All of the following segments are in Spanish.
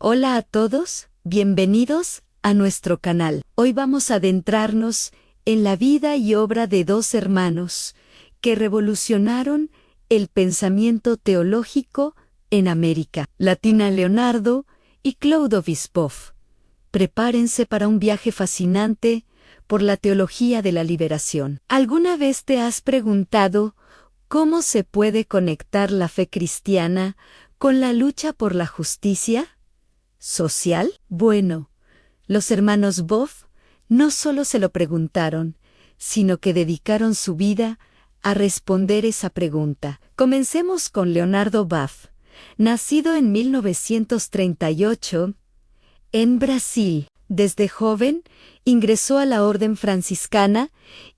Hola a todos, bienvenidos a nuestro canal. Hoy vamos a adentrarnos en la vida y obra de dos hermanos que revolucionaron el pensamiento teológico en América Latina, Leonardo y Clodovis Boff. Prepárense para un viaje fascinante por la teología de la liberación. ¿Alguna vez te has preguntado cómo se puede conectar la fe cristiana con la lucha por la justicia social? Bueno, los hermanos Boff no solo se lo preguntaron, sino que dedicaron su vida a responder esa pregunta. Comencemos con Leonardo Boff, nacido en 1938 en Brasil. Desde joven ingresó a la orden franciscana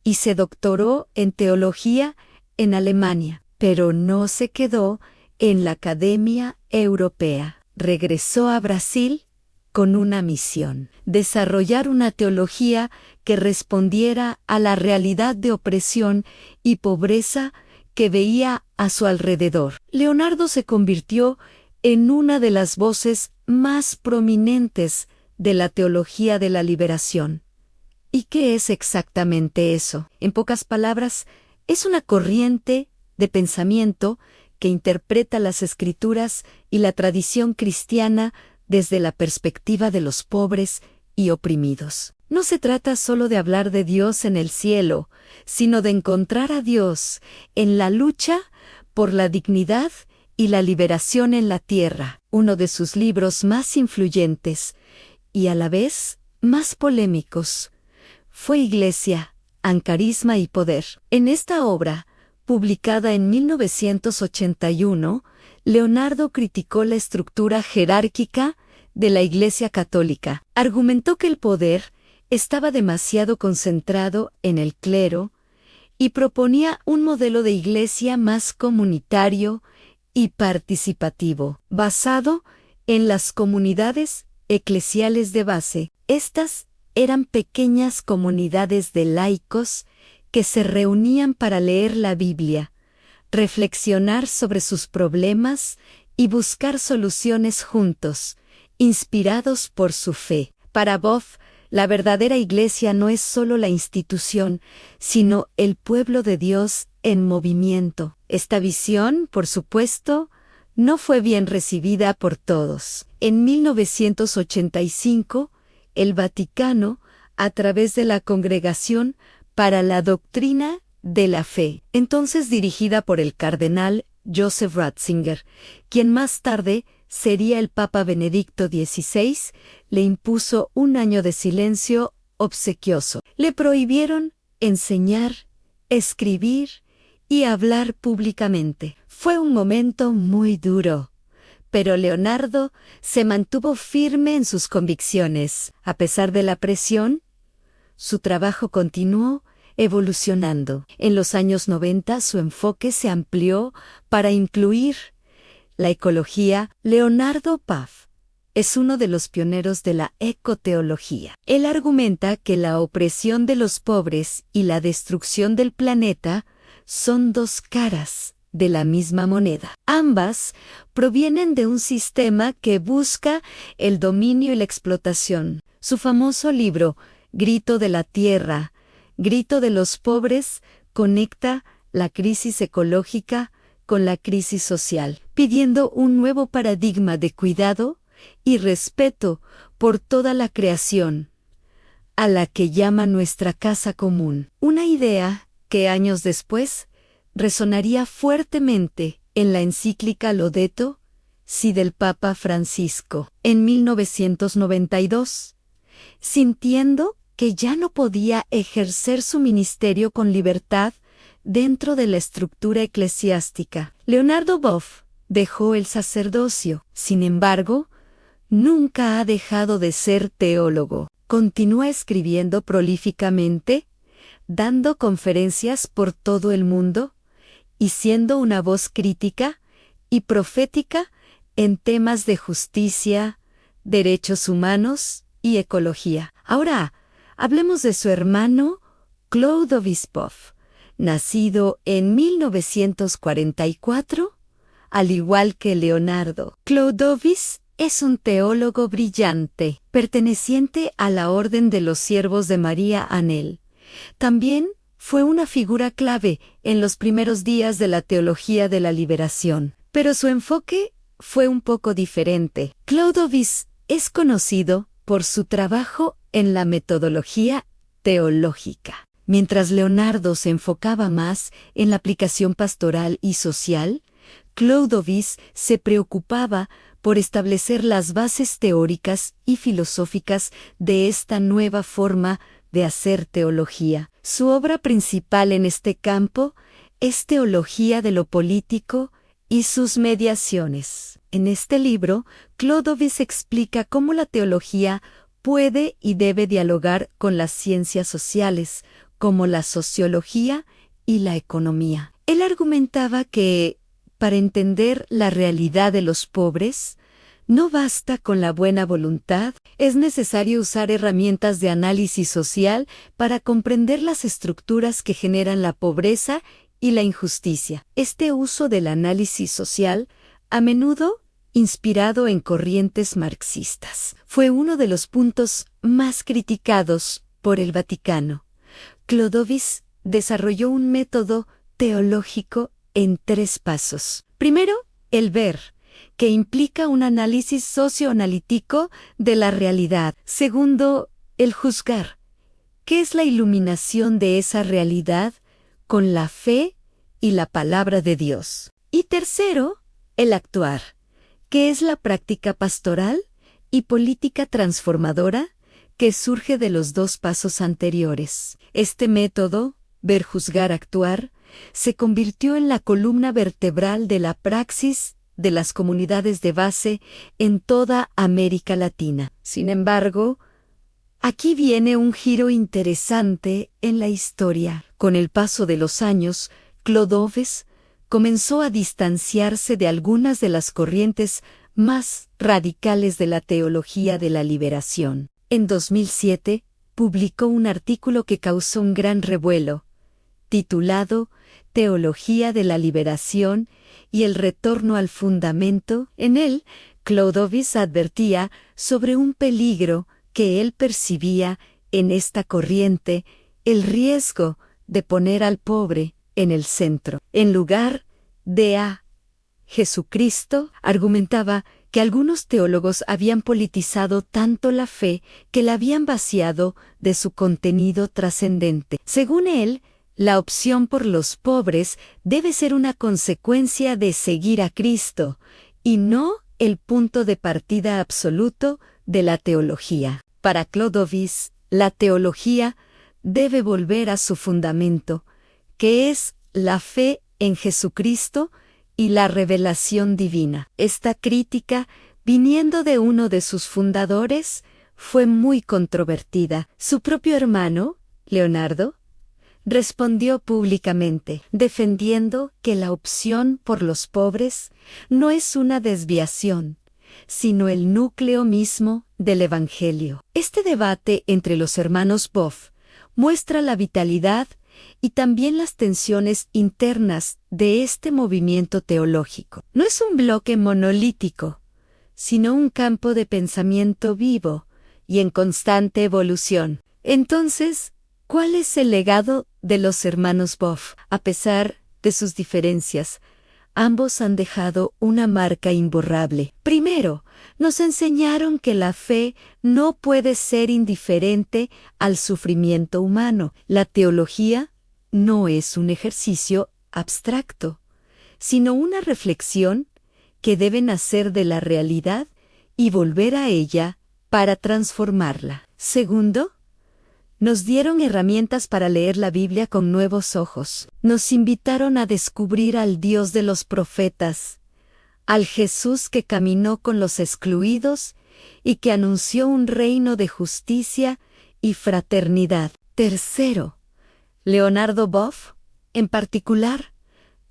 y se doctoró en teología en Alemania, pero no se quedó en la Academia Europea. Regresó a Brasil con una misión: desarrollar una teología que respondiera a la realidad de opresión y pobreza que veía a su alrededor. Leonardo se convirtió en una de las voces más prominentes de la teología de la liberación. ¿Y qué es exactamente eso? En pocas palabras, es una corriente de pensamiento que interpreta las Escrituras y la tradición cristiana desde la perspectiva de los pobres y oprimidos. No se trata solo de hablar de Dios en el cielo, sino de encontrar a Dios en la lucha por la dignidad y la liberación en la tierra. Uno de sus libros más influyentes y a la vez más polémicos fue Iglesia, Ancarisma y Poder. En esta obra, publicada en 1981, Leonardo criticó la estructura jerárquica de la Iglesia Católica. Argumentó que el poder estaba demasiado concentrado en el clero y proponía un modelo de iglesia más comunitario y participativo, basado en las comunidades eclesiales de base. Estas eran pequeñas comunidades de laicos que se reunían para leer la Biblia, reflexionar sobre sus problemas y buscar soluciones juntos, inspirados por su fe. Para Boff, la verdadera iglesia no es solo la institución, sino el pueblo de Dios en movimiento. Esta visión, por supuesto, no fue bien recibida por todos. En 1985, el Vaticano, a través de la Congregación para la Doctrina de la Fe, entonces dirigida por el cardenal Joseph Ratzinger, quien más tarde sería el Papa Benedicto XVI, le impuso un año de silencio obsequioso. Le prohibieron enseñar, escribir y hablar públicamente. Fue un momento muy duro, pero Leonardo se mantuvo firme en sus convicciones. A pesar de la presión, su trabajo continuó evolucionando. En los años 90 su enfoque se amplió para incluir la ecología. Leonardo Boff es uno de los pioneros de la ecoteología. Él argumenta que la opresión de los pobres y la destrucción del planeta son dos caras de la misma moneda. Ambas provienen de un sistema que busca el dominio y la explotación. Su famoso libro, Grito de la Tierra, Grito de los Pobres, conecta la crisis ecológica con la crisis social, pidiendo un nuevo paradigma de cuidado y respeto por toda la creación, a la que llama nuestra casa común. Una idea que años después resonaría fuertemente en la encíclica Laudato Si del Papa Francisco. En 1992, sintiendo que ya no podía ejercer su ministerio con libertad dentro de la estructura eclesiástica, Leonardo Boff dejó el sacerdocio. Sin embargo, nunca ha dejado de ser teólogo. Continúa escribiendo prolíficamente, dando conferencias por todo el mundo y siendo una voz crítica y profética en temas de justicia, derechos humanos y ecología. Ahora, hablemos de su hermano Clodovis Boff, nacido en 1944, al igual que Leonardo. Clodovis es un teólogo brillante, perteneciente a la Orden de los Siervos de María Anhel. También fue una figura clave en los primeros días de la teología de la liberación. Pero su enfoque fue un poco diferente. Clodovís es conocido por su trabajo en la metodología teológica. Mientras Leonardo se enfocaba más en la aplicación pastoral y social, Clodovís se preocupaba por establecer las bases teóricas y filosóficas de esta nueva forma de hacer teología. Su obra principal en este campo es Teología de lo Político y sus mediaciones. En este libro, Clodovís explica cómo la teología puede y debe dialogar con las ciencias sociales, como la sociología y la economía. Él argumentaba que, para entender la realidad de los pobres, no basta con la buena voluntad, es necesario usar herramientas de análisis social para comprender las estructuras que generan la pobreza y la injusticia. Este uso del análisis social, a menudo inspirado en corrientes marxistas, fue uno de los puntos más criticados por el Vaticano. Clodovís desarrolló un método teológico en 3 pasos. Primero, el ver, que implica un análisis socioanalítico de la realidad. Segundo, el juzgar, que es la iluminación de esa realidad con la fe y la palabra de Dios. Y tercero, el actuar, que es la práctica pastoral y política transformadora que surge de los 2 pasos anteriores. Este método, ver, juzgar, actuar, se convirtió en la columna vertebral de la praxis de las comunidades de base en toda América Latina. Sin embargo, aquí viene un giro interesante en la historia. Con el paso de los años, Clodovís comenzó a distanciarse de algunas de las corrientes más radicales de la teología de la liberación. En 2007, publicó un artículo que causó un gran revuelo, titulado Teología de la Liberación y el retorno al fundamento. En él, Clodovís advertía sobre un peligro que él percibía en esta corriente, el riesgo de poner al pobre en el centro. En lugar de a Jesucristo, argumentaba que algunos teólogos habían politizado tanto la fe que la habían vaciado de su contenido trascendente. Según él, la opción por los pobres debe ser una consecuencia de seguir a Cristo, y no el punto de partida absoluto de la teología. Para Clodovís, la teología debe volver a su fundamento, que es la fe en Jesucristo y la revelación divina. Esta crítica, viniendo de uno de sus fundadores, fue muy controvertida. Su propio hermano, Leonardo, respondió públicamente, defendiendo que la opción por los pobres no es una desviación, sino el núcleo mismo del Evangelio. Este debate entre los hermanos Boff muestra la vitalidad y también las tensiones internas de este movimiento teológico. No es un bloque monolítico, sino un campo de pensamiento vivo y en constante evolución. Entonces, ¿cuál es el legado de los hermanos Boff? A pesar de sus diferencias, ambos han dejado una marca imborrable. Primero, nos enseñaron que la fe no puede ser indiferente al sufrimiento humano. La teología no es un ejercicio abstracto, sino una reflexión que debe nacer de la realidad y volver a ella para transformarla. Segundo, nos dieron herramientas para leer la Biblia con nuevos ojos. Nos invitaron a descubrir al Dios de los profetas, al Jesús que caminó con los excluidos y que anunció un reino de justicia y fraternidad. Tercero, Leonardo Boff, en particular,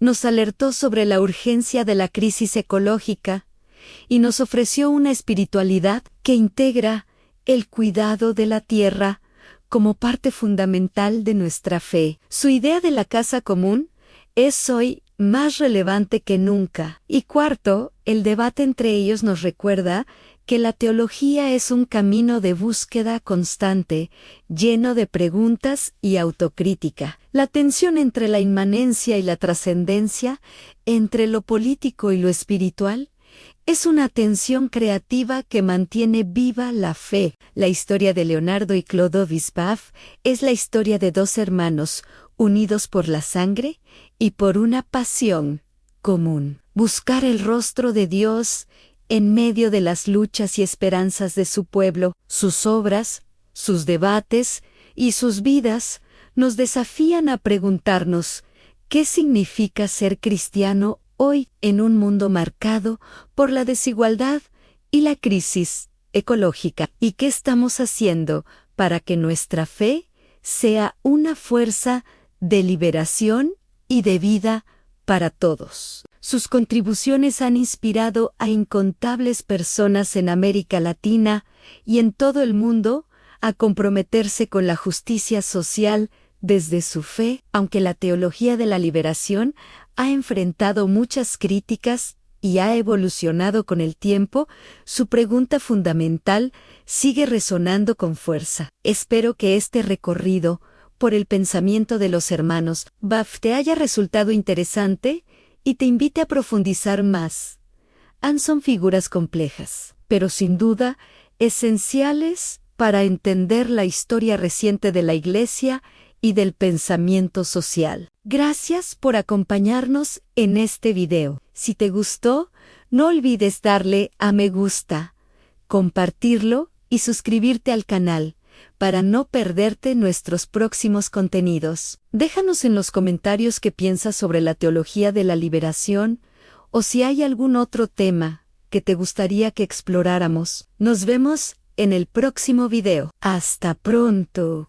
nos alertó sobre la urgencia de la crisis ecológica y nos ofreció una espiritualidad que integra el cuidado de la tierra como parte fundamental de nuestra fe. Su idea de la casa común es hoy más relevante que nunca. Y cuarto, el debate entre ellos nos recuerda que la teología es un camino de búsqueda constante, lleno de preguntas y autocrítica. La tensión entre la inmanencia y la trascendencia, entre lo político y lo espiritual, es una tensión creativa que mantiene viva la fe. La historia de Leonardo y Clodovis Baff es la historia de dos hermanos unidos por la sangre y por una pasión común. Buscar el rostro de Dios en medio de las luchas y esperanzas de su pueblo. Sus obras, sus debates y sus vidas nos desafían a preguntarnos ¿qué significa ser cristiano hoy en un mundo marcado por la desigualdad y la crisis ecológica? ¿Y qué estamos haciendo para que nuestra fe sea una fuerza de liberación y de vida para todos? Sus contribuciones han inspirado a incontables personas en América Latina y en todo el mundo a comprometerse con la justicia social desde su fe. Aunque la teología de la liberación ha enfrentado muchas críticas y ha evolucionado con el tiempo, su pregunta fundamental sigue resonando con fuerza. Espero que este recorrido por el pensamiento de los hermanos Baff te haya resultado interesante y te invite a profundizar más. Son figuras complejas, pero sin duda esenciales para entender la historia reciente de la Iglesia y del pensamiento social. Gracias por acompañarnos en este video. Si te gustó, no olvides darle a me gusta, compartirlo y suscribirte al canal para no perderte nuestros próximos contenidos. Déjanos en los comentarios qué piensas sobre la teología de la liberación o si hay algún otro tema que te gustaría que exploráramos. Nos vemos en el próximo video. ¡Hasta pronto!